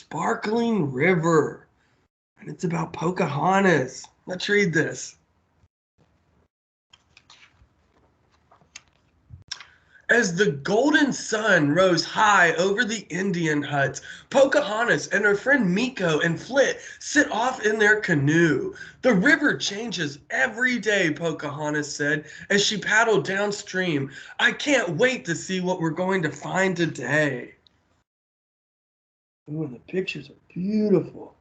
sparkling river. And it's about Pocahontas. Let's read this. As the golden sun rose high over the Indian huts, Pocahontas and her friend Meeko and Flit sit off in their canoe. The river changes every day, Pocahontas said as she paddled downstream. I can't wait to see what we're going to find today. Ooh, and the pictures are beautiful.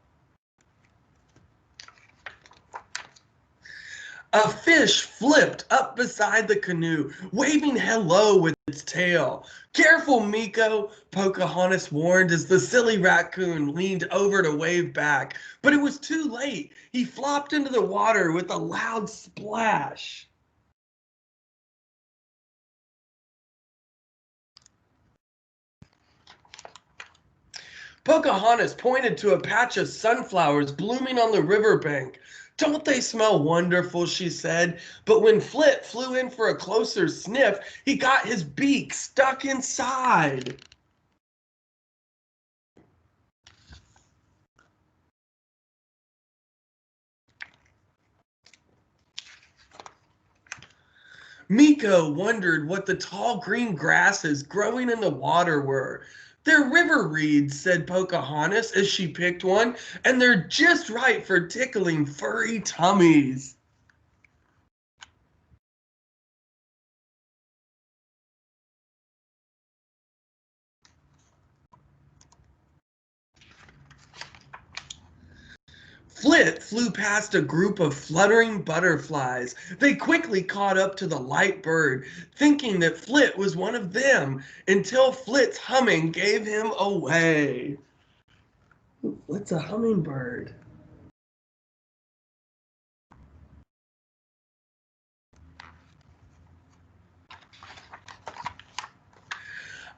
A fish flipped up beside the canoe, waving hello with its tail. Careful, Meeko, Pocahontas warned as the silly raccoon leaned over to wave back. But it was too late. He flopped into the water with a loud splash. Pocahontas pointed to a patch of sunflowers blooming on the riverbank. Don't they smell wonderful, she said. But when Flit flew in for a closer sniff, he got his beak stuck inside. Meeko wondered what the tall green grasses growing in the water were. They're river reeds, said Pocahontas as she picked one, and they're just right for tickling furry tummies. Flit flew past a group of fluttering butterflies. They quickly caught up to the light bird, thinking that Flit was one of them, until Flit's humming gave him away. Flit's a hummingbird.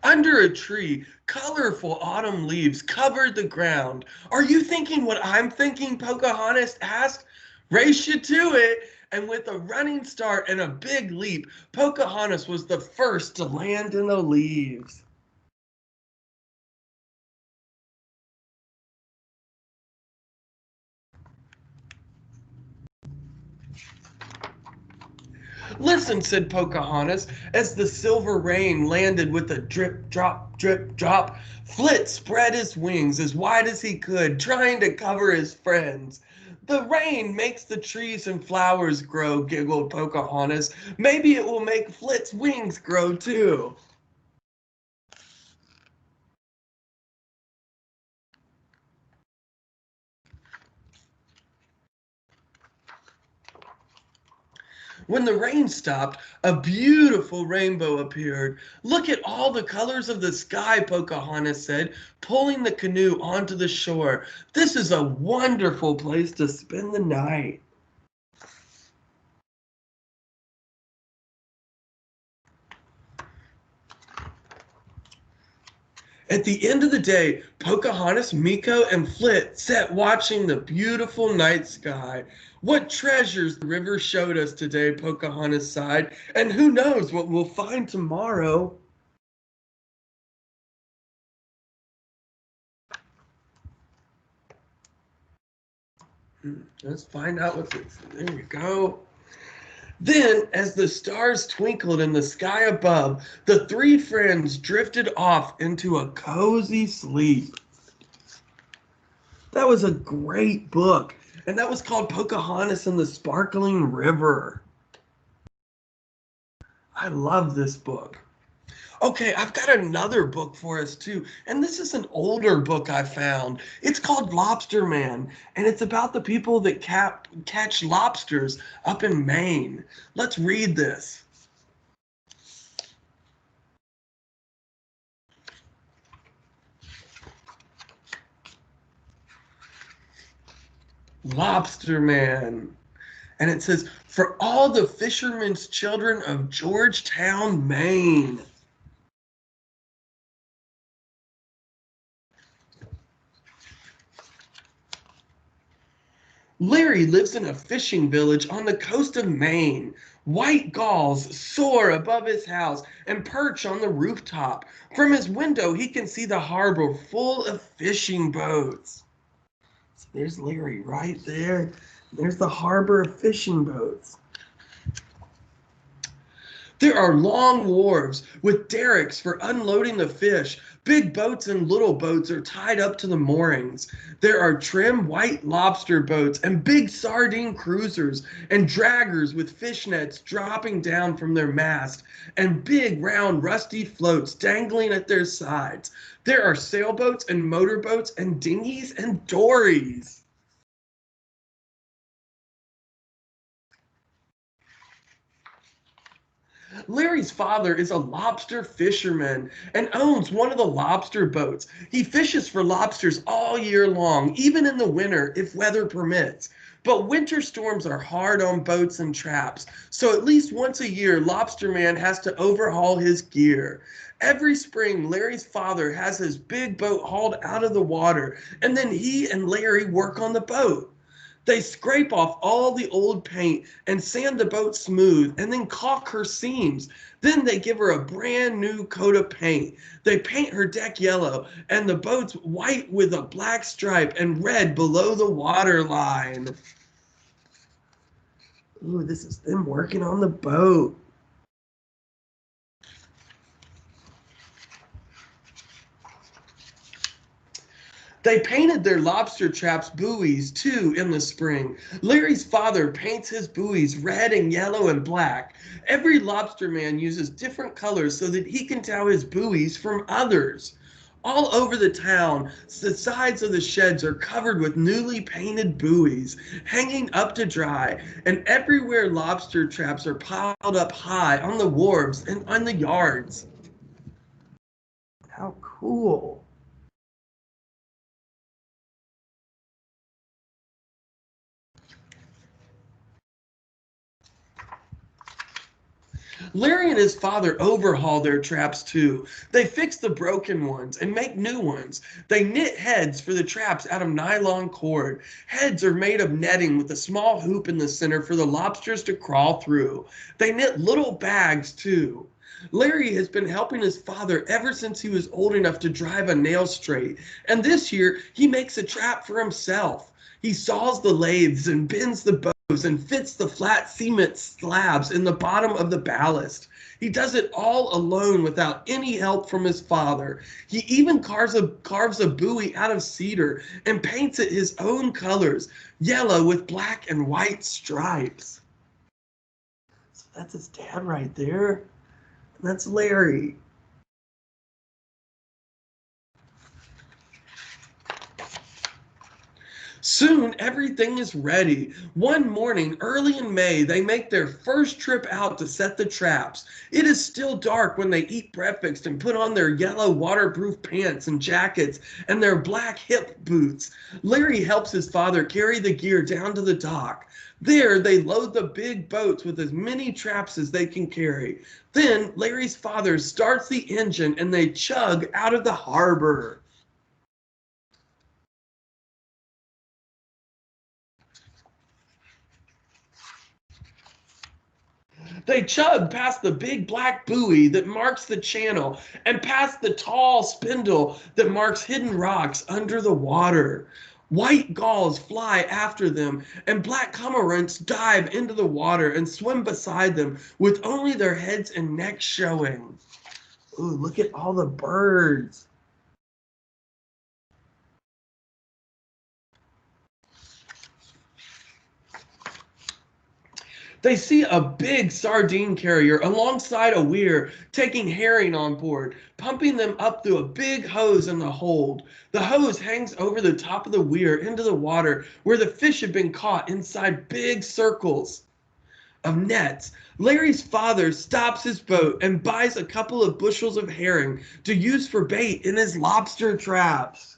Under a tree, colorful autumn leaves covered the ground. Are you thinking what I'm thinking? Pocahontas asked. Race you to it. And with a running start and a big leap, Pocahontas was the first to land in the leaves. Listen, said Pocahontas, as the silver rain landed with a drip, drop, drip, drop. Flit spread his wings as wide as he could, trying to cover his friends. The rain makes the trees and flowers grow, giggled Pocahontas. Maybe it will make Flit's wings grow too. When the rain stopped, a beautiful rainbow appeared. Look at all the colors of the sky, Pocahontas said, pulling the canoe onto the shore. This is a wonderful place to spend the night. At the end of the day, Pocahontas, Meeko, and Flit sat watching the beautiful night sky. What treasures the river showed us today, Pocahontas sighed, and who knows what we'll find tomorrow. Let's find out what's this. There we go. Then, as the stars twinkled in the sky above, the three friends drifted off into a cozy sleep. That was a great book, and that was called Pocahontas and the Sparkling River. I love this book. Okay, I've got another book for us too, and this is an older book I found. It's called Lobster Man, and it's about the people that catch lobsters up in Maine. Let's read this. Lobster Man. And it says, for all the fishermen's children of Georgetown, Maine. Larry lives in a fishing village on the coast of Maine. White gulls soar above his house and perch on the rooftop. From his window, he can see the harbor full of fishing boats. So there's Larry right there. There's the harbor of fishing boats. There are long wharves with derricks for unloading the fish. Big boats and little boats are tied up to the moorings. There are trim white lobster boats and big sardine cruisers and draggers with fish nets dropping down from their mast and big round rusty floats dangling at their sides. There are sailboats and motorboats and dinghies and dories. Larry's father is a lobster fisherman and owns one of the lobster boats. He fishes for lobsters all year long, even in the winter if weather permits. But winter storms are hard on boats and traps, so at least once a year, Lobster Man has to overhaul his gear. Every spring, Larry's father has his big boat hauled out of the water, and then he and Larry work on the boat. They scrape off all the old paint and sand the boat smooth and then caulk her seams. Then they give her a brand new coat of paint. They paint her deck yellow and the boat's white with a black stripe and red below the water line. Ooh, this is them working on the boat. They painted their lobster traps buoys too in the spring. Larry's father paints his buoys red and yellow and black. Every lobster man uses different colors so that he can tell his buoys from others. All over the town, the sides of the sheds are covered with newly painted buoys, hanging up to dry, and everywhere lobster traps are piled up high on the wharves and on the yards. How cool! Larry and his father overhaul their traps too. They fix the broken ones and make new ones. They knit heads for the traps out of nylon cord. Heads are made of netting with a small hoop in the center for the lobsters to crawl through. They knit little bags too. Larry has been helping his father ever since he was old enough to drive a nail straight, and this year he makes a trap for himself. He saws the lathes and bends the bows and fits the flat cement slabs in the bottom of the ballast. He does it all alone without any help from his father. He even carves a buoy out of cedar and paints it his own colors, yellow with black and white stripes. So that's his dad right there. And that's Larry. Soon everything is ready. One morning, early in May, they make their first trip out to set the traps. It is still dark when they eat breakfast and put on their yellow waterproof pants and jackets and their black hip boots. Larry helps his father carry the gear down to the dock. There, they load the big boats with as many traps as they can carry. Then, Larry's father starts the engine and they chug out of the harbor. They chug past the big black buoy that marks the channel and past the tall spindle that marks hidden rocks under the water. White gulls fly after them, and black cormorants dive into the water and swim beside them with only their heads and necks showing. Ooh, look at all the birds. They see a big sardine carrier alongside a weir taking herring on board, pumping them up through a big hose in the hold. The hose hangs over the top of the weir into the water where the fish have been caught inside big circles of nets. Larry's father stops his boat and buys a couple of bushels of herring to use for bait in his lobster traps.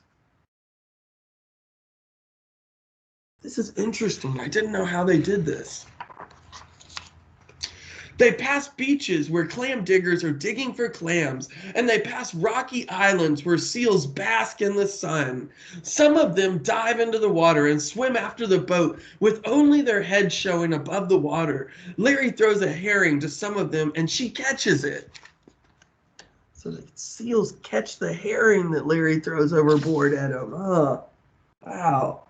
This is interesting. I didn't know how they did this. They pass beaches where clam diggers are digging for clams, and they pass rocky islands where seals bask in the sun. Some of them dive into the water and swim after the boat with only their heads showing above the water. Larry throws a herring to some of them, and she catches it. So the seals catch the herring that Larry throws overboard at him. Oh, wow.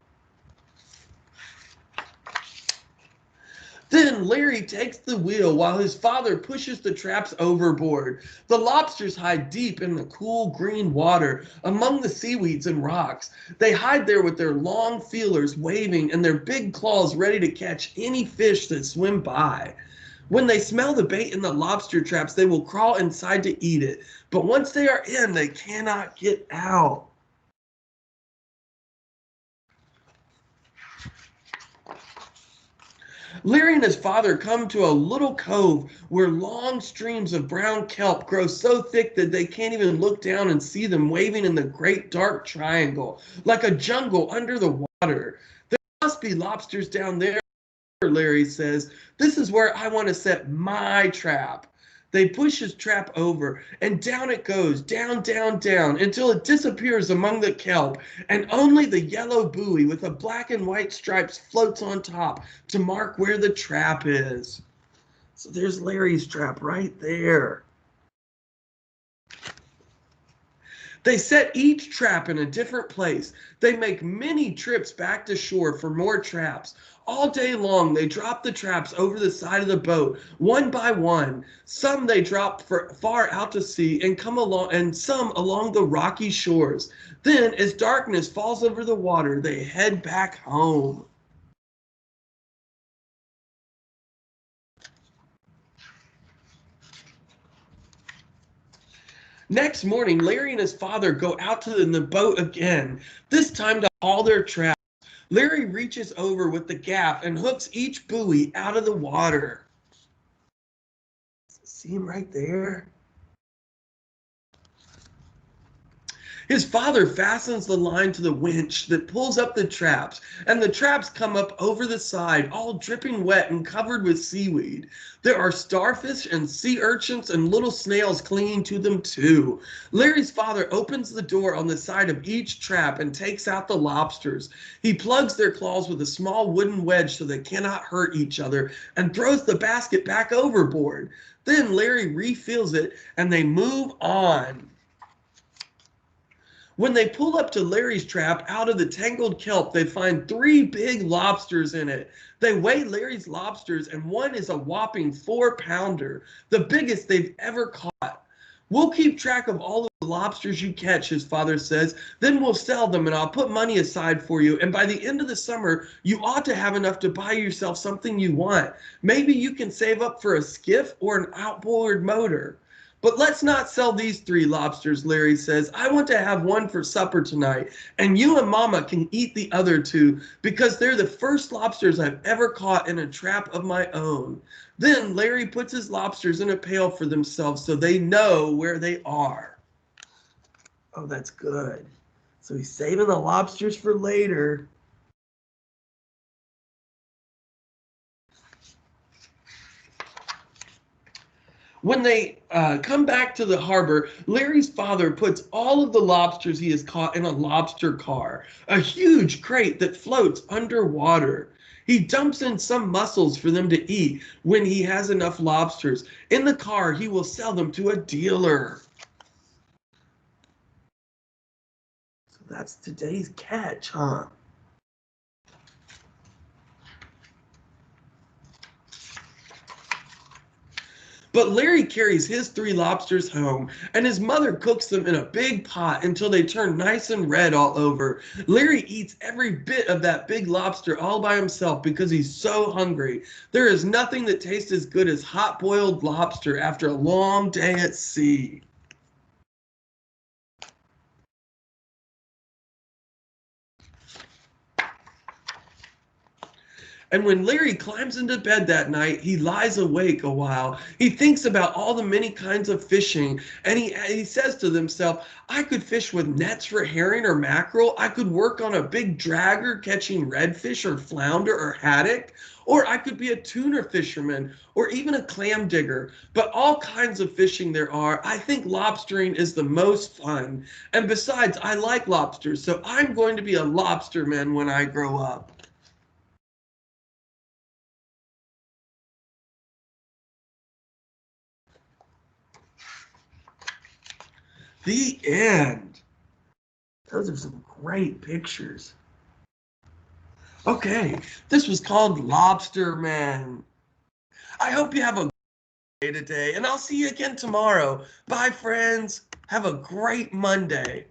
Then Larry takes the wheel while his father pushes the traps overboard. The lobsters hide deep in the cool green water among the seaweeds and rocks. They hide there with their long feelers waving and their big claws ready to catch any fish that swim by. When they smell the bait in the lobster traps, they will crawl inside to eat it. But once they are in, they cannot get out. Larry and his father come to a little cove where long streams of brown kelp grow so thick that they can't even look down and see them waving in the great dark triangle, like a jungle under the water. There must be lobsters down there, Larry says. This is where I want to set my trap. They push his trap over, and down it goes, down, down, down, until it disappears among the kelp, and only the yellow buoy with the black and white stripes floats on top to mark where the trap is. So there's Larry's trap right there. They set each trap in a different place. They make many trips back to shore for more traps. All day long, they drop the traps over the side of the boat, one by one. Some they drop far out to sea and come along, and some along the rocky shores. Then, as darkness falls over the water, they head back home. Next morning, Larry and his father go out in the boat again, this time to haul their traps. Larry reaches over with the gaff and hooks each buoy out of the water. See him right there? His father fastens the line to the winch that pulls up the traps, and the traps come up over the side, all dripping wet and covered with seaweed. There are starfish and sea urchins and little snails clinging to them too. Larry's father opens the door on the side of each trap and takes out the lobsters. He plugs their claws with a small wooden wedge so they cannot hurt each other and throws the basket back overboard. Then Larry refills it and they move on. When they pull up to Larry's trap out of the tangled kelp, they find 3 big lobsters in it. They weigh Larry's lobsters, and one is a whopping 4-pounder, the biggest they've ever caught. We'll keep track of all of the lobsters you catch, his father says. Then we'll sell them, and I'll put money aside for you. And by the end of the summer, you ought to have enough to buy yourself something you want. Maybe you can save up for a skiff or an outboard motor. But let's not sell these 3 lobsters, Larry says. I want to have one for supper tonight, and you and Mama can eat the other 2 because they're the first lobsters I've ever caught in a trap of my own. Then Larry puts his lobsters in a pail for themselves so they know where they are. Oh, that's good. So he's saving the lobsters for later. When they come back to the harbor, Larry's father puts all of the lobsters he has caught in a lobster car, a huge crate that floats underwater. He dumps in some mussels for them to eat when he has enough lobsters. In the car, he will sell them to a dealer. So that's today's catch, huh? But Larry carries his 3 lobsters home, and his mother cooks them in a big pot until they turn nice and red all over. Larry eats every bit of that big lobster all by himself because he's so hungry. There is nothing that tastes as good as hot-boiled lobster after a long day at sea. And when Larry climbs into bed that night, he lies awake a while. He thinks about all the many kinds of fishing, and he says to himself, I could fish with nets for herring or mackerel. I could work on a big dragger catching redfish or flounder or haddock. Or I could be a tuna fisherman or even a clam digger. But all kinds of fishing there are, I think lobstering is the most fun. And besides, I like lobsters, so I'm going to be a lobsterman when I grow up. The end. Those are some great pictures. Okay, this was called Lobster Man. I hope you have a great day today, and I'll see you again tomorrow. Bye, friends. Have a great Monday.